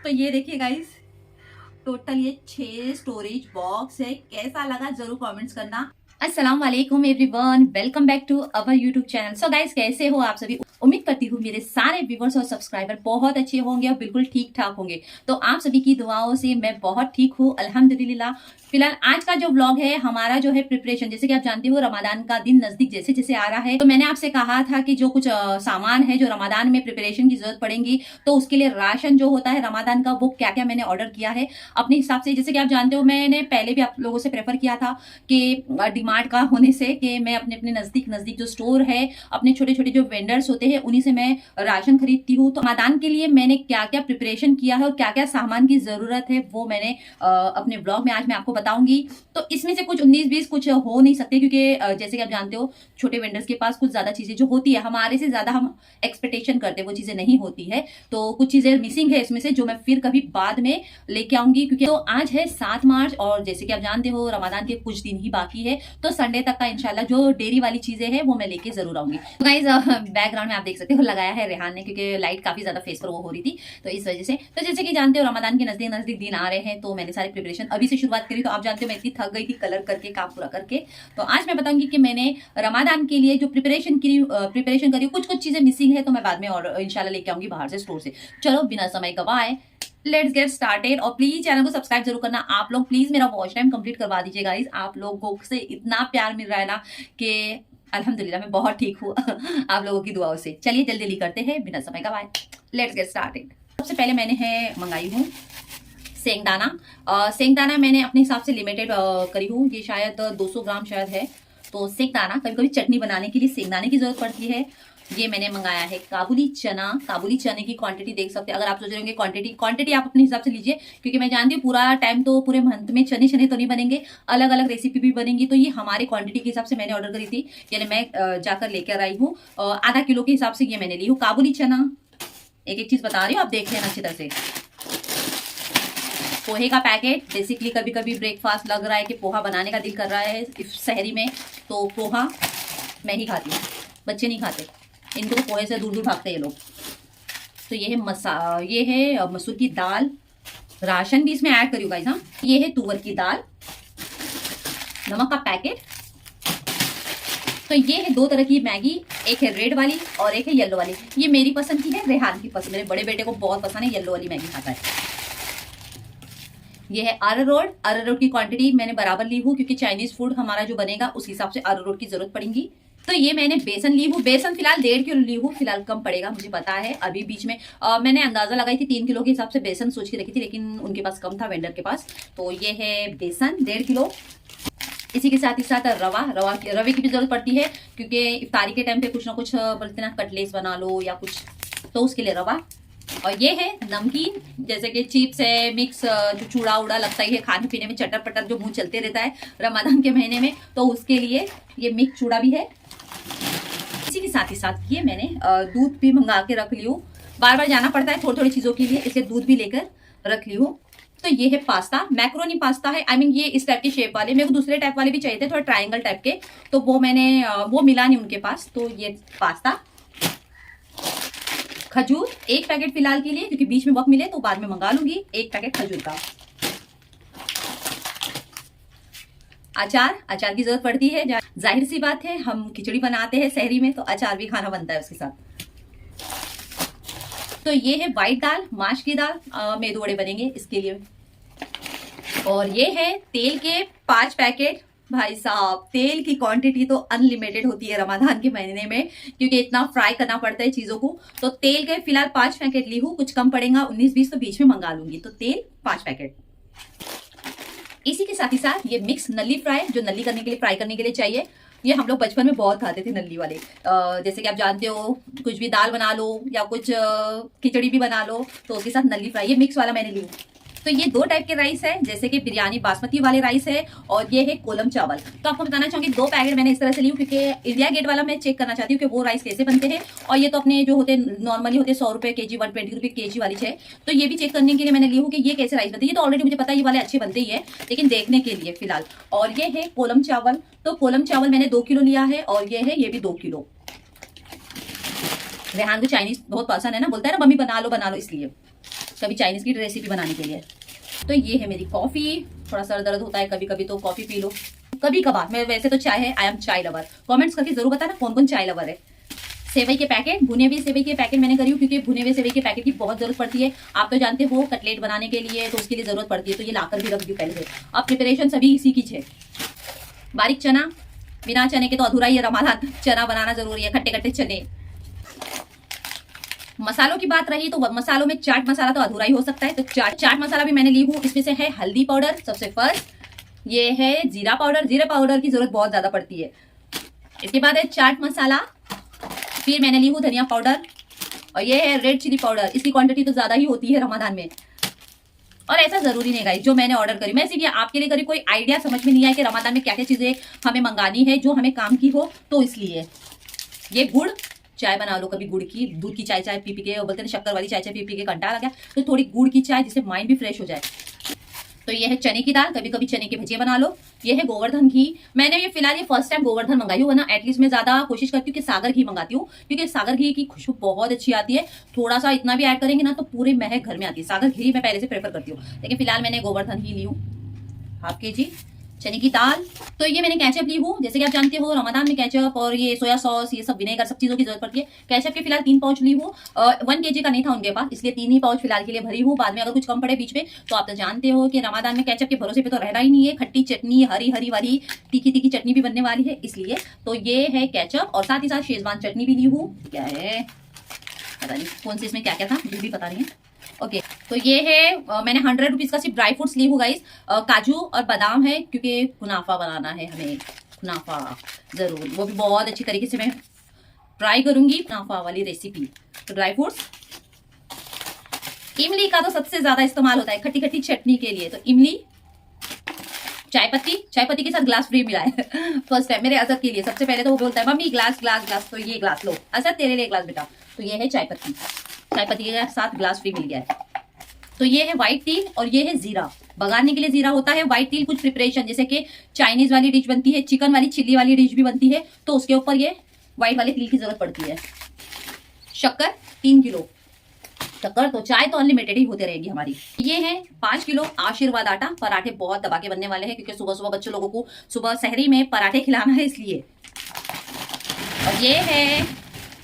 तो ये देखिए गाइस, टोटल ये 6 स्टोरेज बॉक्स है। कैसा लगा जरूर कमेंट्स करना। अस्सलाम वालेकुम everyone, welcome back to our YouTube channel. So guys, कैसे हो आप सभी? उम्मीद करती हूँ मेरे सारे व्यूवर्स और सब्सक्राइबर बहुत अच्छे होंगे और बिल्कुल ठीक ठाक होंगे। तो आप सभी की दुआओं से मैं बहुत ठीक हूँ, अल्हम्दुलिल्लाह। फिलहाल आज का जो व्लॉग है हमारा जो है प्रिपरेशन, जैसे कि आप जानते हो रमजान का दिन नजदीक जैसे जैसे आ रहा है, तो मैंने आपसे कहा था कि जो कुछ सामान है जो रमजान में प्रिपरेशन की जरूरत पड़ेगी, तो उसके लिए राशन जो होता है रमजान का, वो क्या क्या मैंने ऑर्डर किया है अपने हिसाब से। जैसे कि आप जानते हो, मैंने पहले भी आप लोगों से प्रेफर किया था कि डिमार्ट का होने से कि मैं अपने अपने नजदीक नजदीक जो स्टोर है, अपने छोटे छोटे जो वेंडर्स होते हैं, उन्हीं से मैं राशन खरीदती हूँ। तो रमजान के लिए मैंने क्या क्या प्रिपरेशन किया है और क्या क्या सामान की जरूरत है, वो मैंने अपने ब्लॉग में आज मैं आपको बताऊंगी। तो इसमें से कुछ 19-20 कुछ हो नहीं सकते, क्योंकि जैसे कि आप जानते हो छोटे वेंडर्स के पास कुछ ज्यादा चीजें जो होती है, हमारे से ज्यादा हम एक्सपेक्टेशन करते हैं, वो चीजें नहीं होती है। तो कुछ चीजें मिसिंग है इसमें से, जो मैं फिर कभी बाद में लेके आऊंगी। क्योंकि तो आज है 7 मार्च और जैसे कि आप जानते हो रमजान के कुछ दिन ही बाकी है, तो संडे तक का इंशाल्लाह जो डेयरी वाली चीजें हैं वो मैं लेके जरूर आऊंगी। तो गाइस, बैकग्राउंड में आप देख सकते हो लगाया है रेहान ने, क्योंकि लाइट काफी ज्यादा फेस पर वो हो रही थी, तो इस वजह से। तो जैसे कि जानते हो रमजान के नजदीक नजदीक दिन आ रहे हैं, तो मैंने सारे प्रिपरेशन अभी से शुरुआत करी। तो आप जानते हो मैं इतनी थक गई थी कलर करके, काम पूरा करके। तो आज मैं बताऊंगी कि मैंने रमजान के लिए जो प्रिपरेशन करी, कुछ कुछ चीजें मिसिंग है, तो मैं बाद में और इंशाल्लाह लेके आऊंगी बाहर से स्टोर से। चलो बिना समय गवाए लेट्स गेट स्टार्टेड। और प्लीज चैनल को सब्सक्राइब जरूर करना आप लोग। प्लीज मेरा वॉच टाइम कंप्लीट करवा दीजिए गाइस। आप लोगों से इतना प्यार मिल रहा है ना कि अल्हम्दुलिल्लाह मैं बहुत ठीक हूँ आप लोगों की दुआओं से। चलिए जल्दी जल्दी करते हैं बिना समय गवाए, लेट्स गेट स्टार्टेड। सबसे पहले मैंने है मंगाई हूँ सेंगदाना। सेंगदाना मैंने अपने हिसाब से लिमिटेड करी हूँ, ये शायद 200 ग्राम शायद है। तो सेंगदाना, कभी कभी चटनी बनाने के लिए सेंगदाने की जरूरत पड़ती है। ये मैंने मंगाया है काबुली चना। काबुली चने की क्वांटिटी देख सकते हैं। अगर आप सोच रहे होंगे क्वांटिटी आप अपने हिसाब से लीजिए, क्योंकि मैं जानती हूँ पूरा टाइम तो पूरे मंथ में चने चने तो नहीं बनेंगे, अलग अलग रेसिपी भी बनेंगी। तो ये हमारी क्वांटिटी के हिसाब से मैंने ऑर्डर करी थी, यानी मैं जाकर लेकर आई हूँ। आधा किलो के हिसाब से ये मैंने ली हूँ काबुली चना। एक एक चीज बता रही हूँ, आप देख लेना अच्छी तरह से। पोहे का पैकेट, बेसिकली कभी कभी ब्रेकफास्ट लग रहा है कि पोहा बनाने का दिल कर रहा है शहरी में, तो पोहा मैं ही खाती हूँ, बच्चे नहीं खाते, इनको तो पोहे से दूर दूर भागते हैं ये लोग। तो ये है मसूर की दाल। राशन भी इसमें ऐड करियो गाइस। हाँ, ये है तुअर की दाल। नमक का पैकेट। तो ये है 2 तरह की मैगी, एक है रेड वाली और एक है येलो वाली। ये मेरी पसंद की है, रेहान की पसंद, मेरे बड़े बेटे को बहुत पसंद है, येलो वाली मैगी खाता है। ये है अरारोट की क्वांटिटी मैंने बराबर ली हूँ, क्योंकि चाइनीज फूड हमारा जो बनेगा उस हिसाब से अरारोट की जरूरत पड़ेगी। तो ये मैंने बेसन ली हूँ। बेसन फिलहाल 1.5 किलो ली हूँ, फिलहाल कम पड़ेगा मुझे पता है। अभी बीच में मैंने अंदाजा लगाई थी 3 किलो के हिसाब से बेसन सोच के रखी थी, लेकिन उनके पास कम था वेंडर के पास। तो ये है बेसन 1.5 किलो। इसी के साथ ही साथ रवे की भी जरूरत पड़ती है, क्योंकि इफ्तारी के टाइम पे कुछ ना कुछ बोलते ना, कटलेस बना लो या कुछ, तो उसके लिए रवा। और ये है नमकीन, जैसे कि चिप्स है, मिक्स जो चूड़ा उड़ा लगता ही है खाने पीने में, चटर पटर जो मुंह चलते रहता है रमजान के महीने में, तो उसके लिए ये मिक्स चूड़ा भी है। इसी के साथ ही साथ ये मैंने दूध भी मंगा के रख ली हूँ। बार बार जाना पड़ता है थोड़ी थोड़ी चीजों के लिए, इसलिए दूध भी लेकर रख ली हूँ। तो ये है पास्ता, मैक्रोनी पास्ता है। आई मीन ये इस टाइप के शेप वाले, मेरे को दूसरे टाइप वाले भी चाहिए थे, थोड़ा ट्रायंगल टाइप के, तो वो मैंने वो मिला नहीं उनके पास। तो ये पास्ता। खजूर 1 पैकेट फिलहाल के लिए, क्योंकि बीच में वक्त मिले तो बाद में मंगा लूंगी 1 पैकेट खजूर का। अचार की जरूरत पड़ती है, जाहिर सी बात है हम खिचड़ी बनाते हैं शहरी में, तो अचार भी खाना बनता है उसके साथ। तो ये है व्हाइट दाल, माश की दाल, मेदू वड़े बनेंगे इसके लिए। और ये है तेल के 5 पैकेट। भाई साहब, तेल की क्वांटिटी तो अनलिमिटेड होती है रमजान के महीने में, क्योंकि इतना फ्राई करना पड़ता है चीजों को। तो तेल के फिलहाल 5 पैकेट ली हूँ, कुछ कम पड़ेगा 19-20 तो बीच में मंगा लूंगी। तो तेल 5 पैकेट। इसी के साथ ही साथ ये मिक्स नली फ्राई, जो नली करने के लिए, फ्राई करने के लिए चाहिए। ये हम लोग बचपन में बहुत खाते थे नली वाले। जैसे कि आप जानते हो, कुछ भी दाल बना लो या कुछ खिचड़ी भी बना लो, तो उसके साथ नली फ्राई, ये मिक्स वाला मैंने ली। तो ये 2 टाइप के राइस है, जैसे कि बिरयानी बासमती वाले राइस है, और ये है कोलम चावल। तो आपको बताना चाहूंगी 2 पैकेट मैंने इस तरह से ली हूँ, क्योंकि इंडिया गेट वाला मैं चेक करना चाहती हूँ कि वो राइस कैसे बनते हैं। और ये तो अपने जो होते नॉर्मली होते 100 रुपए केजी, 120 रुपए केजी वाली है। तो ये भी चेक करने के लिए मैंने ली हूँ कि ये कैसे राइस बनते हैं। ये तो ऑलरेडी मुझे पता है ये वाले अच्छे बनते ही है, लेकिन देखने के लिए फिलहाल। और ये है कोलम चावल। तो कोलम चावल मैंने 2 किलो लिया है, और ये भी 2 किलो। रेहान को चाइनीज बहुत पसंद है ना, बोलता है ना मम्मी बना लो, इसलिए। कभी चाइनीज की रेसिपी बनाने के लिए। तो ये है मेरी कॉफी। थोड़ा सर दर्द होता है कभी कभी तो कॉफी पी लो, कभी कभार। मैं वैसे तो चाय है, आई एम चाय लवर। कमेंट्स करके जरूर बताना कौन कौन चाय लवर है। सेवई के पैकेट, भुने हुए सेवई के पैकेट मैंने करी हूँ क्योंकि भुने हुए सेवई के पैकेट की बहुत जरूरत पड़ती है। आप तो जानते हो कटलेट बनाने के लिए तो उसके लिए जरूरत पड़ती है, तो ये लाकर भी रख दी पहले से। अब प्रिपरेशन सभी इसी की है। बारीक चना, बिना चने के तो अधूरा ही है रमादान, चना बनाना जरूरी है, खट्टे खट्टे चने। मसालों की बात रही तो मसालों में चाट मसाला तो अधूरा ही हो सकता है, तो चाट मसाला भी मैंने ली हूँ। इसमें से है हल्दी पाउडर सबसे फर्स्ट, ये है जीरा पाउडर। जीरा पाउडर की जरूरत बहुत ज्यादा पड़ती है। इसके बाद है चाट मसाला, फिर मैंने ली हूँ धनिया पाउडर, और ये है रेड चिली पाउडर। इसकी क्वांटिटी तो ज्यादा ही होती है रमजान में, और ऐसा जरूरी नहीं गाइस जो मैंने ऑर्डर करी मैं सिर्फ आपके लिए करी। कोई आइडिया समझ में नहीं आया कि रमजान में क्या क्या चीजें हमें मंगानी है जो हमें काम की हो, तो इसलिए ये गुड़, चाय बना लो कभी गुड़ की, दूध की चाय पी पी के, बोलते हैं शक्कर वाली चाय पी पी के कंटाल आ गया, तो थोड़ी गुड़ की चाय जिससे माइंड भी फ्रेश हो जाए। तो ये है चने की दाल, कभी कभी चने की भजिया बना लो। ये है गोवर्धन घी। मैंने ये फिलहाल ये फर्स्ट टाइम गोवर्धन मंगाई हूँ, ना एटलीस्ट मैं ज्यादा कोशिश करती हूँ कि सागर घी मंगाती हूँ, क्योंकि सागर घी की खुशबू बहुत अच्छी आती है। थोड़ा सा इतना भी ऐड करेंगे ना तो पूरे महक घर में आती है। सागर घी मैं पहले से प्रेफर करती हूँ, लेकिन फिलहाल मैंने गोवर्धन घी ली हूँ हाफ के जी। चने की दाल, तो ये मैंने केचप ली हूँ। जैसे कि आप जानते हो रमजान में केचप और ये सोया सॉस, ये सब विनेगर, सब चीजों की जरूरत पड़ती है। केचप के फिलहाल 3 पाउच ली हूँ। 1 kg का नहीं था उनके पास, इसलिए 3 ही पाउच फिलहाल के लिए भरी हूँ। बाद में अगर कुछ कम पड़े बीच में तो आप तो जानते हो कि रमजान में केचप के भरोसे पे तो रहना ही नहीं है। खट्टी चटनी, हरी हरी वाली तीखी तीखी चटनी भी बनने वाली है, इसलिए तो ये है केचप। और साथ ही साथ शेजवान चटनी भी ली हूँ। क्या है पता नहीं कौन सी, इसमें क्या क्या था मुझे भी पता नहीं है। ओके तो ये है मैंने 100 रुपीज का सिर्फ ड्राई फ्रूट्स ली हूँ गाइस। काजू और बादाम है, क्योंकि कुनाफा बनाना है हमें। कुनाफा जरूर, वो भी बहुत अच्छी तरीके से मैं ट्राई करूंगी कुनाफा वाली रेसिपी। तो ड्राई फ्रूट्स, इमली का तो सबसे ज्यादा इस्तेमाल होता है खट्टी खट्टी चटनी के लिए, तो इमली, चाय पत्ती के साथ ग्लास फ्री मिला है फर्स्ट टाइम मेरे असद के लिए। सबसे पहले तो वो बोलता है मम्मी ग्लास ग्लास ग्लास, तो ये ग्लास लो असद तेरे लिए ग्लास बेटा। तो ये है चाय पत्ती के साथ ग्लास फ्री मिल गया है। तो ये है व्हाइट तिल और ये है जीरा। बघारने के लिए जीरा होता है। व्हाइट तिल कुछ प्रिपरेशन जैसे कि चाइनीज वाली डिश बनती है, चिकन वाली चिल्ली वाली डिश भी बनती है, तो उसके ऊपर ये व्हाइट वाले तिल की जरूरत पड़ती है। शक्कर 3 किलो। शक्कर तो चाय तो अनलिमिटेड ही होते रहेगी हमारी। ये है 5 किलो आशीर्वाद आटा। पराठे बहुत दबा के बनने वाले हैं, क्योंकि सुबह सुबह बच्चों लोगों को सुबह सहरी में पराठे खिलाना है, इसलिए। और ये है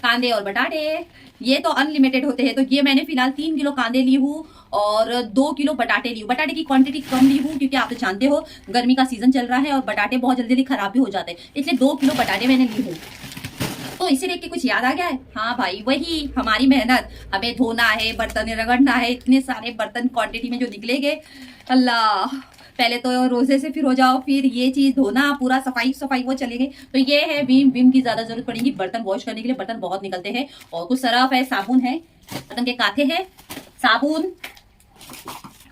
कांदे और बटाटे, ये तो अनलिमिटेड होते हैं। तो ये मैंने फिलहाल 3 किलो कांदे ली हूँ और 2 किलो बटाटे ली हूँ। बटाटे की क्वांटिटी कम ली हूँ क्योंकि आप तो जानते हो गर्मी का सीजन चल रहा है और बटाटे बहुत जल्दी जल्दी खराब भी हो जाते हैं, इसलिए 2 किलो बटाटे मैंने ली हूँ। तो इसे देख के कुछ याद आ गया है? हाँ भाई, वही हमारी मेहनत। हमें धोना है, बर्तन रगड़ना है, इतने सारे बर्तन क्वांटिटी में जो निकलेंगे, अल्लाह। पहले तो रोजे से फिर हो जाओ, फिर ये चीज धोना, पूरा सफाई वो चलेंगे। तो ये है विम की ज्यादा जरूरत पड़ेगी बर्तन वॉश करने के लिए। बर्तन बहुत निकलते हैं। और कुछ सरफ है, साबुन है, बर्तन के काथे हैं, साबुन,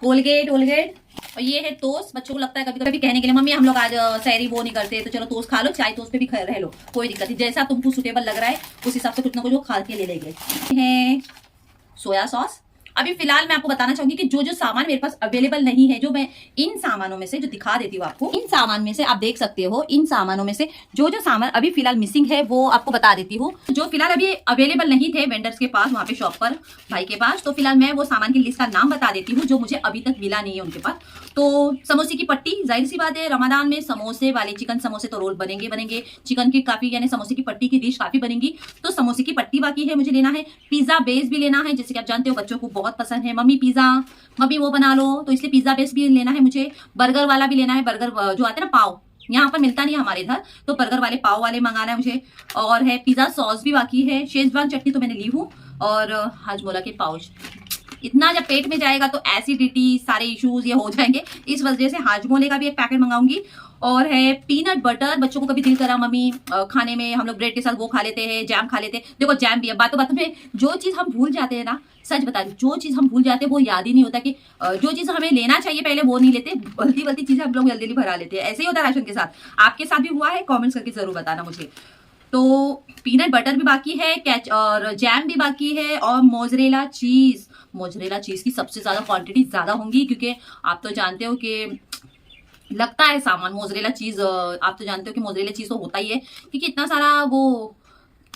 कोलगेट। और ये है टोस्ट। बच्चों को लगता है कभी कभी कहने के लिए मम्मी हम लोग आज सहरी वो नहीं करते, तो चलो टोस्ट खा लो, चाय टोस्ट पे भी रह लो, कोई दिक्कत नहीं। जैसा तुमको सुटेबल लग रहा है उस हिसाब से कुछ ना कुछ वो खा के ले लेंगे। है सोया सॉस। अभी फिलहाल मैं आपको बताना चाहूंगी कि जो जो सामान मेरे पास अवेलेबल नहीं है, जो मैं इन सामानों में से जो दिखा देती हूँ आपको, इन सामान में से आप देख सकते हो, इन सामानों में से जो जो सामान अभी फिलहाल मिसिंग है वो आपको बता देती हूँ। जो फिलहाल अभी अवेलेबल नहीं थे वेंडर्स के पास, वहाँ पे शॉप पर भाई के पास, तो फिलहाल मैं वो सामान की लिस्ट का नाम बता देती हूँ जो मुझे अभी तक मिला नहीं है उनके पास। तो समोसे की पट्टी, जाहिर सी बात है रमजान में समोसे वाले चिकन समोसे तो रोल बनेंगे। चिकन की काफी यानी समोसे की पट्टी की डिश काफी बनेगी, तो समोसे की पट्टी बाकी है मुझे लेना है। पिज्जा बेस भी लेना है, जैसे कि आप जानते हो बच्चों को बहुत पसंद है, मम्मी पिज्जा, मम्मी वो बना लो, तो इसलिए पिज्जा बेस भी लेना है मुझे। बर्गर वाला भी लेना है, बर्गर जो आते हैं ना पाव, यहाँ पर मिलता नहीं है हमारे इधर, तो बर्गर वाले पाव वाले मंगाना है मुझे। और है पिज्जा सॉस भी बाकी है। शेजवान चटनी तो मैंने ली हूँ, और हाजमोला के पाउच। इतना जब पेट में जाएगा तो एसिडिटी सारे इश्यूज ये हो जाएंगे, इस वजह से हाजमोले का भी एक पैकेट मंगाऊंगी। और है पीनट बटर। बच्चों को कभी दिल करा मम्मी खाने में हम लोग ब्रेड के साथ वो खा लेते हैं, जैम खा लेते हैं। देखो जैम भी है, बातों बातों में जो चीज हम भूल जाते हैं ना, सच बता रही, जो चीज हम भूल जाते हैं वो याद ही नहीं होता कि जो चीज हमें लेना चाहिए पहले वो नहीं लेते, बल्ती चीजें हम लोग जल्दी भरा लेते हैं। ऐसे ही होता है राशन के साथ। आपके साथ भी हुआ है? कॉमेंट्स करके जरूर बताना मुझे। तो पीनट बटर भी बाकी है, कैच और जैम भी बाकी है, और मोजरेला चीज की सबसे ज्यादा क्वांटिटी ज्यादा होंगी, क्योंकि आप तो जानते हो कि लगता है सामान मोजरेला चीज, आप तो जानते हो कि मोजरेला चीज तो होता ही है, क्योंकि इतना सारा वो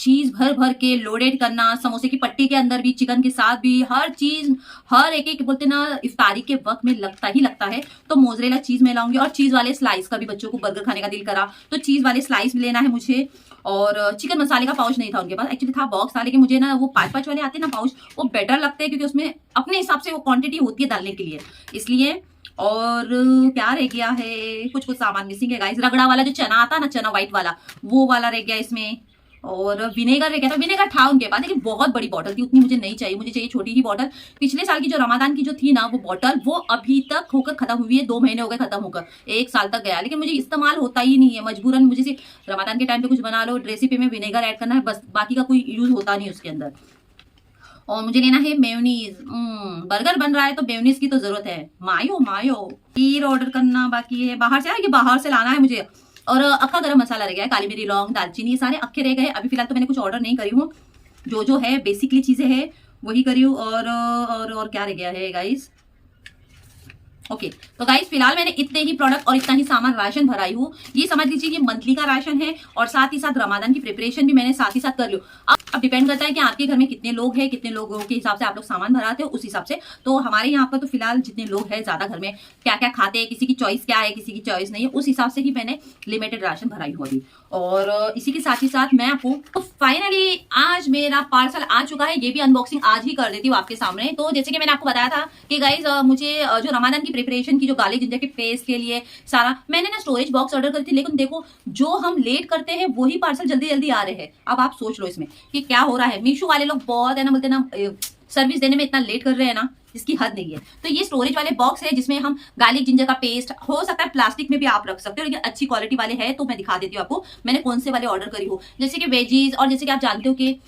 चीज भर भर के लोडेड करना, समोसे की पट्टी के अंदर भी, चिकन के साथ भी, हर चीज, हर एक बोलते ना इफ्तारी के वक्त में लगता ही लगता है। तो मोजरेला चीज मैं लाऊंगी और चीज वाले स्लाइस का भी, बच्चों को बर्गर खाने का दिल करा तो चीज वाले स्लाइस भी लेना है मुझे। और चिकन मसाले का पाउच नहीं था उनके पास, एक्चुअली था बॉक्स था, लेकिन मुझे ना वो 5-5 वाले आते हैं ना पाउच, वो बेटर लगते हैं क्योंकि उसमें अपने हिसाब से वो क्वांटिटी होती है डालने के लिए, इसलिए। और क्या रह गया है, कुछ कुछ सामान मिसिंग है गाइस। रगड़ा वाला जो चना आता है ना, चना व्हाइट वाला, वो वाला रह गया इसमें। और विनेगर रह गया था, विनेगर था उनके पास लेकिन बहुत बड़ी बॉटल थी, उतनी मुझे नहीं चाहिए, मुझे चाहिए छोटी ही बॉटल। पिछले साल की जो रमादान की जो थी ना वो बॉटल, वो अभी तक होकर खत्म हुई है, 2 महीने हो गए खत्म होकर, 1 साल तक गया, लेकिन मुझे इस्तेमाल होता ही नहीं है। मजबूरन मुझे सिर्फ रमादान के टाइम पे कुछ बना लो, रेसिपी में विनेगर ऐड करना है बस, बाकी का कोई यूज होता नहीं उसके अंदर। और मुझे लेना है मेयोनीज, बर्गर बन रहा है तो मेयोनीज की तो जरूरत है। मायो मायो खीर ऑर्डर करना बाकी है, बाहर से, बाहर से लाना है मुझे। और अक्खा गरम मसाला रह गया है, काली मिरी, लौंग, दालचीनी, ये सारे अक्खे रह गए। अभी फिलहाल तो मैंने कुछ ऑर्डर नहीं करी हूँ, जो है बेसिकली चीजें है वही करी हूँ। और क्या रह गया है गाइस, ओके तो गाइस फिलहाल मैंने इतने ही प्रोडक्ट और इतना ही सामान राशन भराई हूँ। ये समझ लीजिए ये मंथली का राशन है और साथ ही साथ रमादान की प्रिपरेशन भी मैंने साथ ही साथ कर ली। अब डिपेंड करता है कि आपके घर में कितने लोग हैं, कितने लोगों के हिसाब से आप लोग सामान भराते हो उस हिसाब से। तो हमारे यहाँ पर तो फिलहाल जितने लोग हैं, ज्यादा घर में क्या क्या खाते हैं, किसी की चॉइस क्या है, किसी की चॉइस नहीं है, उस हिसाब से ही मैंने लिमिटेड राशन भराई हूँ अभी। और इसी के साथ ही साथ मैं आपको तो फाइनली आज मेरा पार्सल आ चुका है, ये भी अनबॉक्सिंग आज ही कर देती हूँ आपके सामने। तो जैसे कि मैंने आपको बताया था कि गाइज मुझे जो रमादान की प्रिपरेशन की जो गार्लिक जिंजर के पेस्ट के लिए सारा मैंने ना स्टोरेज बॉक्स ऑर्डर करी थी, लेकिन देखो जो हम लेट करते हैं वही पार्सल जल्दी जल्दी आ रहे हैं। अब आप सोच लो इसमें कि क्या हो रहा है। मीशो वाले लोग बहुत है ना, बोलते ना सर्विस देने में इतना लेट कर रहे हैं ना, जिसकी हद नहीं है। तो ये स्टोरेज वाले बॉक्स है जिसमें हम गार्लिक जिंजर का पेस्ट, हो सकता है प्लास्टिक में भी आप रख सकते हो, लेकिन अच्छी क्वालिटी वाले हैं। तो मैं दिखा देती हूँ आपको मैंने कौन से वाले ऑर्डर करी हो। जैसे कि वेजीज, और जैसे कि आप जानते हो कि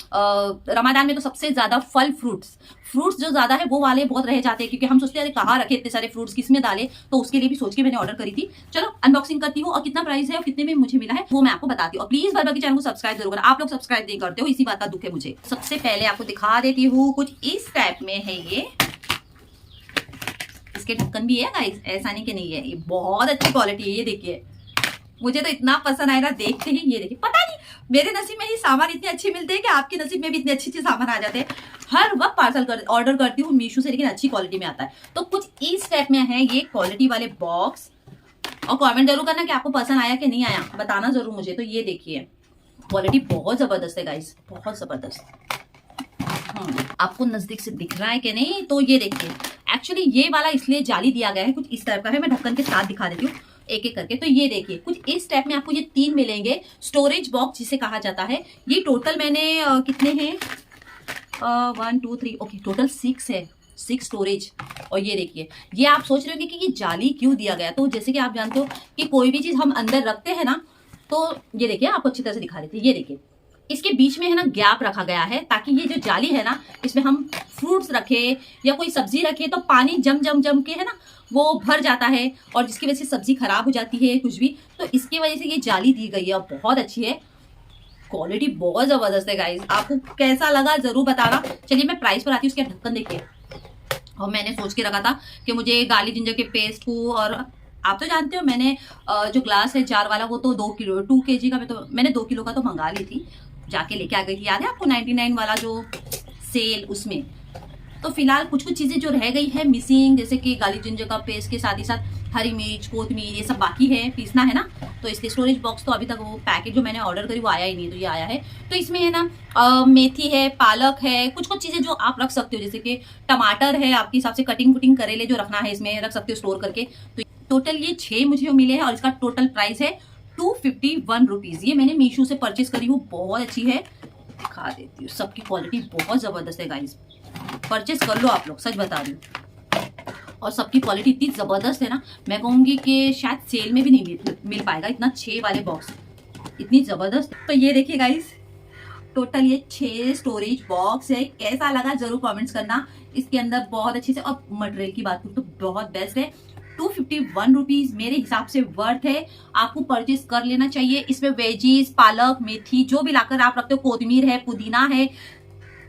रमादान में तो सबसे ज्यादा फल फ्रूट्स जो ज्यादा है वो वाले बहुत रह जाते हैं, क्योंकि हम सोचते हैं कहाँ रखे इतने सारे फ्रूट्स, किसमें डाले, तो उसके लिए भी सोच के मैंने ऑर्डर करी थी। चलो अनबॉक्सिंग करती हूँ, और कितना प्राइस है और कितने में मुझे मिला है वो मैं आपको बताती हूँ। प्लीज भर भर के चैनल को सब्सक्राइब जरूर करना, आप लोग सब्सक्राइब नहीं करते हो, इसी बात का दुख है मुझे। सबसे पहले आपको दिखा देती हूँ, कुछ इस टाइप में है ये, इसके ढक्कन भी है गाइस, ऐसा नहीं कि नहीं है, ये बहुत अच्छी क्वालिटी है। ये देखिए मुझे तो इतना पसंद आया ना देखते ही। ये देखिए, पता नहीं मेरे नसीब में ही सामान इतने अच्छे मिलते हैं कि आपके नसीब में भी इतने अच्छे अच्छे सामान आ जाते हैं। हर वक्त पार्सल ऑर्डर करती हूँ मीशो से, लेकिन अच्छी क्वालिटी में आता है। तो कुछ इस टाइप में है ये क्वालिटी वाले बॉक्स, और कमेंट जरूर करना कि आपको पसंद आया कि नहीं आया, बताना जरूर मुझे। तो ये देखिए क्वालिटी बहुत जबरदस्त है गाइस, बहुत जबरदस्त। आपको नजदीक से दिख रहा है कि नहीं, तो ये देखिए एक्चुअली ये वाला इसलिए जाली दिया गया है, कुछ इस टाइप का है। मैं ढक्कन के साथ दिखा देती हूँ एक एक करके। तो ये देखिए कुछ इस टाइप में आपको ये 3 मिलेंगे, स्टोरेज बॉक्स जिसे कहा जाता है। ये टोटल मैंने कितने हैं, 1 2 3, ओके टोटल 6 है, 6 स्टोरेज। और ये देखिए, ये आप सोच रहे हो कि ये जाली क्यों दिया गया, तो जैसे कि आप जानते हो कि कोई भी चीज हम अंदर रखते हैं ना, तो ये देखिए आपको अच्छी तरह से दिखा देती है। ये देखिए इसके बीच में है ना गैप रखा गया है, ताकि ये जो जाली है ना, इसमें हम फ्रूट्स रखे या कोई सब्जी रखे तो पानी जम के है ना वो भर जाता है, और जिसकी वजह से सब्जी खराब हो जाती है कुछ भी, तो इसकी वजह से ये जाली दी गई है और बहुत अच्छी है। क्वालिटी बहुत जबरदस्त है गाइस, आपको कैसा लगा जरूर बताना। चलिए मैं प्राइस पर आती हूँ। उसके ढक्कन देखिए, और मैंने सोच के रखा था कि मुझे गार्लिक जिंजर के पेस्ट को, और आप तो जानते हो मैंने जो ग्लास है जार वाला, वो तो 2 किलो 2 kg का, मैंने 2 किलो का तो मंगा ली थी, जाके लेके आ गई थी, याद है आपको 99 वाला जो सेल उसमें। तो फिलहाल कुछ कुछ चीजें जो रह गई है मिसिंग, जैसे कि गार्लिक जिंजर का पेस्ट के साथ ही साथ हरी मिर्च, कोतमीर, ये सब बाकी है, पीसना है ना। तो इसके स्टोरेज बॉक्स तो अभी तक वो पैकेट जो मैंने ऑर्डर करी वो आया ही नहीं, तो ये आया है। तो इसमें है ना मेथी है, पालक है, कुछ कुछ चीजें जो आप रख सकते हो, जैसे कि टमाटर है, आपके हिसाब से कटिंग करेले जो रखना है इसमें रख सकते हो स्टोर करके। तो टोटल ये 6 मुझे मिले हैं, और इसका टोटल प्राइस है 251 रुपीज। ये मैंने मीशो से परचेज करी हूँ, बहुत अच्छी है, दिखा देती हूँ। सबकी क्वालिटी बहुत जबरदस्त है गाइस, परचेज कर लो आप लोग, सच बता रही हूँ। और सबकी क्वालिटी इतनी जबरदस्त है ना, मैं कहूंगी कि शायद सेल में भी नहीं मिल पाएगा इतना 6 वाले बॉक्स, इतनी जबरदस्त। तो ये देखिए गाइस टोटल ये 6 स्टोरेज बॉक्स है, कैसा लगा जरूर कमेंट्स करना। इसके अंदर बहुत अच्छे से, और मटेरियल की बात करूँ तो बहुत बेस्ट है। 251 रुपीज मेरे हिसाब से वर्थ है, आपको परचेज कर लेना चाहिए। इसमें वेजीज, पालक, मेथी जो भी लाकर आप रखते हो, कोतमीर है, पुदीना है,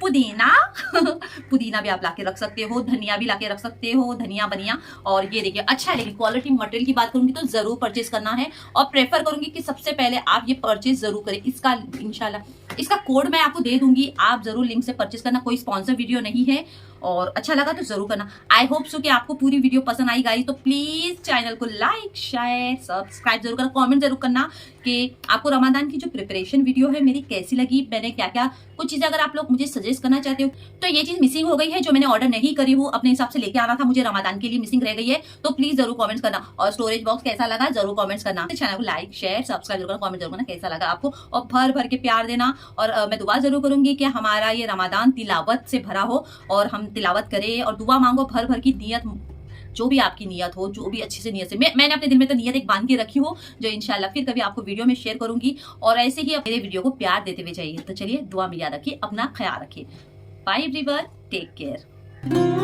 पुदीना भी आप लाके रख सकते हो, धनिया भी लाके रख सकते हो, धनिया बनिया। और ये देखिए अच्छा है, लेकिन क्वालिटी मटेरियल की बात करूंगी तो जरूर परचेज करना है, और प्रेफर करूंगी कि सबसे पहले आप ये परचेज जरूर करें। इसका इंशाल्लाह इसका कोड मैं आपको दे दूंगी, आप जरूर लिंक से परचेस करना, कोई स्पॉन्सर वीडियो नहीं है। और अच्छा लगा तो जरूर करना। आई होप सो कि आपको पूरी वीडियो पसंद आई गाइस, तो प्लीज चैनल को लाइक शेयर सब्सक्राइब जरूर करना, कमेंट जरूर करना कि आपको रमजान की जो प्रिपरेशन वीडियो है मेरी कैसी लगी, मैंने क्या क्या कुछ चीजें अगर आप लोग मुझे सजेस्ट करना चाहते हो। तो ये चीज मिसिंग हो गई है जो मैंने ऑर्डर नहीं करी हूँ, अपने हिसाब से लेके आना था, मुझे रमजान के लिए मिसिंग रह गई है, तो प्लीज जरूर कमेंट्स करना। और स्टोरेज बॉक्स कैसा लगा जरूर कमेंट्स करना। चैनल को लाइक शेयर सब्सक्राइब जरूर करना, कमेंट जरूर करना कैसा लगा आपको, और भर भर के प्यार देना। और मैं दुआ जरूर करूंगी कि हमारा ये रमजान तिलावत से भरा हो और हम तिलावत करें और दुआ मांगो भर भर की नियत, जो भी आपकी नियत हो, जो भी अच्छी से नियत से मैंने अपने दिल में तो नियत एक बांध के रखी हो, जो इंशाल्लाह फिर कभी आपको वीडियो में शेयर करूंगी। और ऐसे ही मेरे वीडियो को प्यार देते हुए जाइए। तो चलिए दुआ में याद रखिए, अपना ख्याल रखिए। Bye everyone, take care.